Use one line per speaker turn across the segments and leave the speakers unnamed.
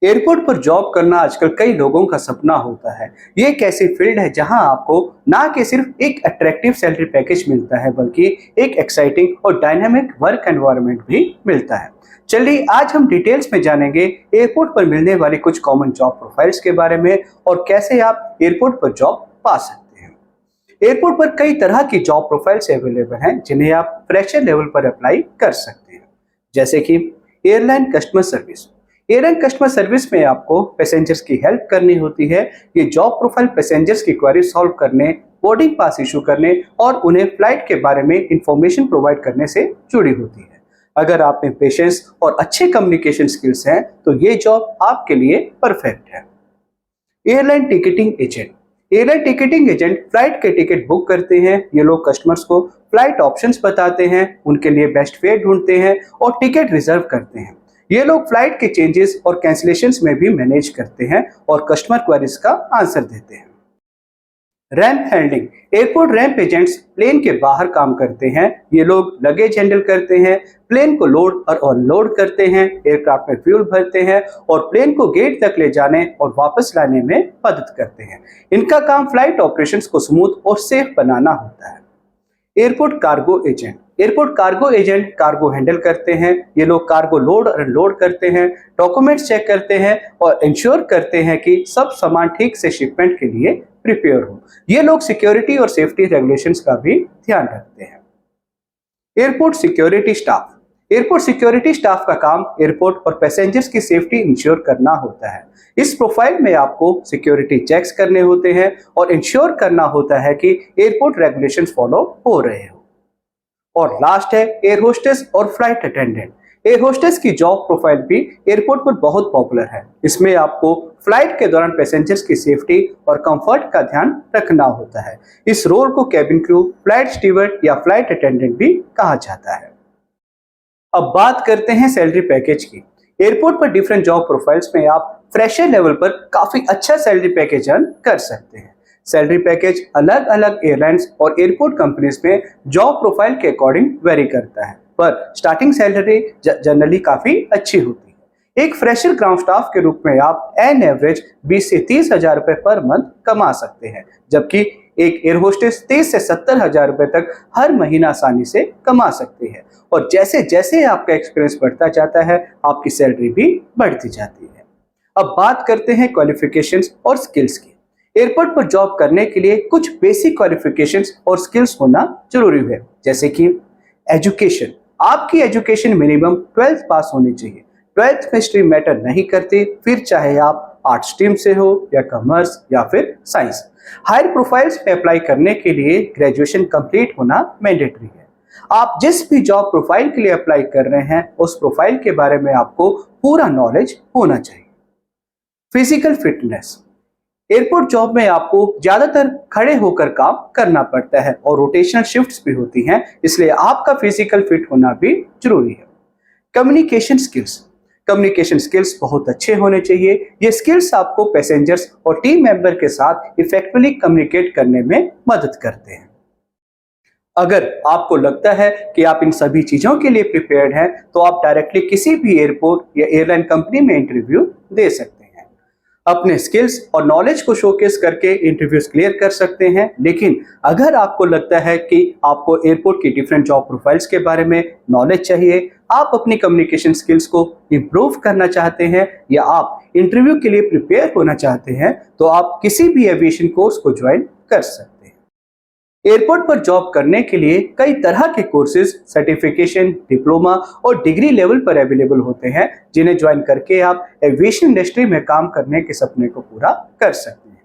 Airport पर job करना आजकल कई लोगों का सपना होता है। ये एक ऐसी फील्ड है जहां आपको ना कि सिर्फ एक अट्रैक्टिव सैलरी पैकेज मिलता है, बल्कि एक एक्साइटिंग और डायनामिक वर्क एनवायरनमेंट भी मिलता है। चलिए आज हम डिटेल्स में जानेंगे एयरपोर्ट पर मिलने वाली कुछ कॉमन जॉब प्रोफाइल्स के बारे में और कैसे आप एयरपोर्ट पर जॉब पा सकते हैं। एयरपोर्ट पर कई तरह की जॉब प्रोफाइल्स अवेलेबल हैं जिन्हें आप फ्रेशर लेवल पर अप्लाई कर सकते हैं, जैसे कि airline customer service. Airline customer service में आपको पैसेंजर्स की हेल्प करनी होती है। ये जॉब प्रोफाइल पैसेंजर्स की क्वेरी सॉल्व करने, बोर्डिंग पास इशू करने और उन्हें फ्लाइट के बारे में इंफॉर्मेशन प्रोवाइड करने से जुड़ी होती है। अगर आप में पेशेंस और अच्छे कम्युनिकेशन स्किल्स हैं तो ये जॉब आपके लिए परफेक्ट है। Airline ticketing agent. Airline ticketing agent flight के टिकट बुक करते हैं। ये लोग कस्टमर्स को फ्लाइट ऑप्शंस बताते हैं, उनके लिए बेस्ट फेयर ढूंढते हैं और टिकट रिजर्व करते हैं। ये लोग फ्लाइट के चेंजेस और कैंसिलेशंस में भी मैनेज करते हैं और कस्टमर क्वेरीज का आंसर देते हैं। Ramp handling. Airport ramp agents plane के बाहर काम करते हैं। ये लोग लगेज हैंडल करते हैं, प्लेन को लोड और अनलोड करते हैं, एयरक्राफ्ट में फ्यूल भरते हैं और प्लेन को गेट तक ले जाने और वापस लाने में मदद करते हैं। इनका काम फ्लाइट ऑपरेशंस को स्मूथ और सेफ बनाना होता है। Airport cargo agent. Airport cargo agent cargo handle करते हैं। ये लोग कार्गो लोड और अनलोड करते हैं, डॉक्यूमेंट्स चेक करते हैं और इंश्योर करते हैं कि सब सामान ठीक से शिपमेंट के लिए प्रिपेयर हो। ये लोग सिक्योरिटी और सेफ्टी रेगुलेशंस का भी ध्यान रखते हैं। Airport security staff. Airport security staff का काम एयरपोर्ट और पैसेंजर्स की सेफ्टी इंश्योर करना होता है। इस प्रोफाइल में आपको सिक्योरिटी चेक्स करने होते हैं और इंश्योर करना होता है कि एयरपोर्ट रेगुलेशंस फॉलो हो रहे हो। और लास्ट है एयर होस्टेस और फ्लाइट अटेंडेंट। एयर होस्टेस की जॉब प्रोफाइल भी एयरपोर्ट पर बहुत पॉपुलर है। इसमें आपको फ्लाइट के दौरान पैसेंजर्स की सेफ्टी और कंफर्ट का ध्यान रखना होता है। इस रोल को कैबिन क्रू, फ्लाइट स्टीवर्ड या फ्लाइट अटेंडेंट भी कहा जाता है। अब बात करते हैं सैलरी पैकेज की। एयरपोर्ट पर डिफरेंट जॉब प्रोफाइल्स में आप फ्रेशर लेवल पर काफी अच्छा सैलरी पैकेज अर्न कर सकते हैं। सैलरी पैकेज अलग अलग एयरलाइंस और एयरपोर्ट कंपनीज में जॉब प्रोफाइल के अकॉर्डिंग वेरी करता है, पर स्टार्टिंग सैलरी जनरली काफी अच्छी होती है। एक फ्रेशर ग्राउंड स्टाफ के रूप में आप एन एवरेज 20 से 30 हजार रुपए पर मंथ कमा सकते हैं, जबकि एक एयर होस्टेस 30 से 70 हजार रुपए तक हर महीना आसानी से कमा सकते हैं। और जैसे जैसे आपका एक्सपीरियंस बढ़ता जाता है, आपकी सैलरी भी बढ़ती जाती है। अब बात करते हैं क्वालिफिकेशंस और स्किल्स की। एयरपोर्ट पर जॉब करने के लिए कुछ बेसिक क्वालिफिकेशंस और स्किल्स होना जरूरी है, जैसे कि एजुकेशन। आपकी एजुकेशन मिनिमम 12th पास होनी चाहिए। 12th में स्ट्रीम मैटर नहीं करती, फिर चाहे आप आर्ट स्ट्रीम से हो या कॉमर्स या फिर साइंस। हायर प्रोफाइल्स में अप्लाई करने के लिए ग्रेजुएशन कंप्लीट होना मैंडेटरी है। आप जिस भी जॉब प्रोफाइल के लिए अप्लाई कर रहे हैं, उस प्रोफाइल के बारे में आपको पूरा नॉलेज होना चाहिए। Physical fitness. एयरपोर्ट जॉब में आपको ज्यादातर खड़े होकर काम करना पड़ता है और रोटेशनल शिफ्ट्स भी होती हैं, इसलिए आपका फिजिकल फिट होना भी जरूरी है। Communication skills. कम्युनिकेशन स्किल्स बहुत अच्छे होने चाहिए। ये स्किल्स आपको पैसेंजर्स और टीम मेंबर के साथ इफेक्टिवली कम्युनिकेट करने में मदद करते हैं। अगर आपको लगता है कि आप इन सभी चीजों के लिए प्रिपेयर्ड हैं, तो आप डायरेक्टली किसी भी एयरपोर्ट या एयरलाइन कंपनी में इंटरव्यू दे सकते हैं। अपने स्किल्स और नॉलेज को शोकेस करके इंटरव्यूज क्लियर कर सकते हैं। लेकिन अगर आपको लगता है कि आपको एयरपोर्ट की डिफरेंट जॉब प्रोफाइल्स के बारे में नॉलेज चाहिए, आप अपनी कम्युनिकेशन स्किल्स को इंप्रूव करना चाहते हैं या आप इंटरव्यू के लिए प्रिपेयर होना चाहते हैं, तो आप किसी भी एविएशन कोर्स को ज्वाइन कर सकते हैं। एयरपोर्ट पर जॉब करने के लिए कई तरह के कोर्सेज, सर्टिफिकेशन, डिप्लोमा और डिग्री लेवल पर अवेलेबल होते हैं, जिन्हें ज्वाइन करके आप एविएशन इंडस्ट्री में काम करने के सपने को पूरा कर सकते हैं।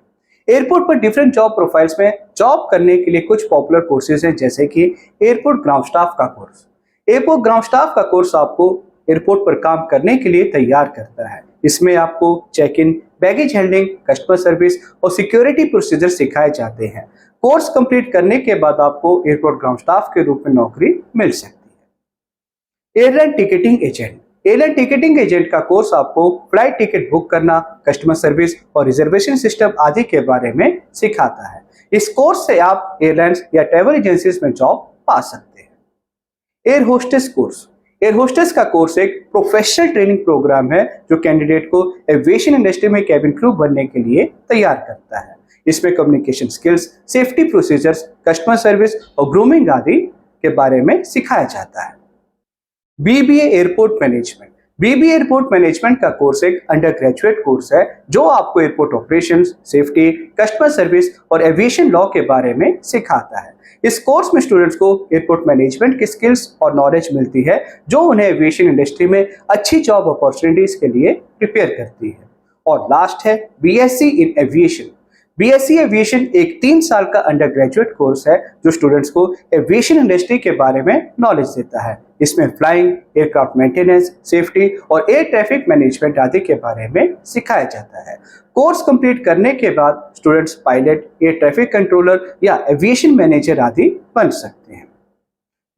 एयरपोर्ट पर डिफरेंट जॉब प्रोफाइल्स में जॉब करने के लिए कुछ पॉपुलर कोर्सेज हैं, जैसे कि एयरपोर्ट ग्राउंड स्टाफ का कोर्स। एयरपोर्ट ग्राउंड स्टाफ का कोर्स आपको एयरपोर्ट पर काम करने के लिए तैयार करता है। इसमें आपको check in, baggage handling, customer service और सिक्योरिटी प्रोसीजर सिखाए जाते हैं। कोर्स कंप्लीट करने के बाद आपको एयरपोर्ट ग्राउंड स्टाफ के रूप में नौकरी मिल सकती है। Airline ticketing agent. Airline ticketing agent का कोर्स आपको फ्लाइट टिकट बुक करना, कस्टमर सर्विस और रिजर्वेशन सिस्टम आदि के बारे में सिखाता है। इस कोर्स से आप एयरलाइंस या ट्रैवल एजेंसीज में जॉब पा सकते हैं। Air hostess course. Air hostess का कोर्स एक प्रोफेशनल ट्रेनिंग प्रोग्राम है जो कैंडिडेट को एविएशन इंडस्ट्री में कैबिन क्रू बनने के लिए तैयार करता है। इसमें communication skills, safety procedures, customer service और ग्रूमिंग आदि के बारे में सिखाया जाता है। BBA airport management. BBA airport management का कोर्स एक अंडर ग्रेजुएट कोर्स है जो आपको airport operations, safety, customer service और एविएशन लॉ के बारे में सिखाता है। इस कोर्स में स्टूडेंट्स को एयरपोर्ट मैनेजमेंट की स्किल्स और नॉलेज मिलती है जो उन्हें एविएशन इंडस्ट्री में अच्छी जॉब अपॉर्चुनिटीज के लिए प्रिपेयर करती है। और लास्ट है BSc in aviation. BSc aviation एक 3 साल का अंडर ग्रेजुएट कोर्स है जो स्टूडेंट्स को एविएशन इंडस्ट्री के बारे में नॉलेज देता है। इसमें फ्लाइंग, एयरक्राफ्ट मेंटेनेंस, सेफ्टी और एयर ट्रैफिक मैनेजमेंट आदि के बारे में सिखाया जाता है। कोर्स कंप्लीट करने के बाद students pilot, air traffic controller या एविएशन मैनेजर आदि बन सकते हैं।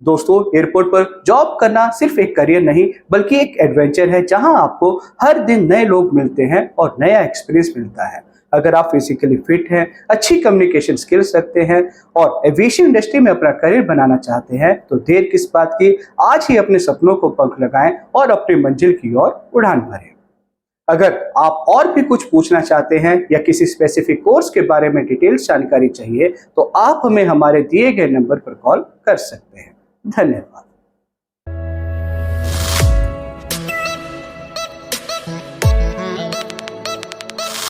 दोस्तों, एयरपोर्ट पर जॉब करना सिर्फ एक करियर नहीं बल्कि एक एडवेंचर है जहां आपको हर दिन नए लोग मिलते हैं और नया एक्सपीरियंस मिलता है। अगर आप फिजिकली फिट हैं, अच्छी कम्युनिकेशन स्किल्स रखते हैं और एविएशन इंडस्ट्री में अपना करियर बनाना चाहते हैं तो देर किस बात की, आज ही अपने सपनों को पंख लगाएं और अपनी मंजिल की ओर उड़ान भरें। अगर आप और भी कुछ पूछना चाहते हैं या किसी स्पेसिफिक कोर्स के बारे में डिटेल्स जानकारी चाहिए तो आप हमें हमारे दिए गए नंबर पर कॉल कर सकते हैं। धन्यवाद।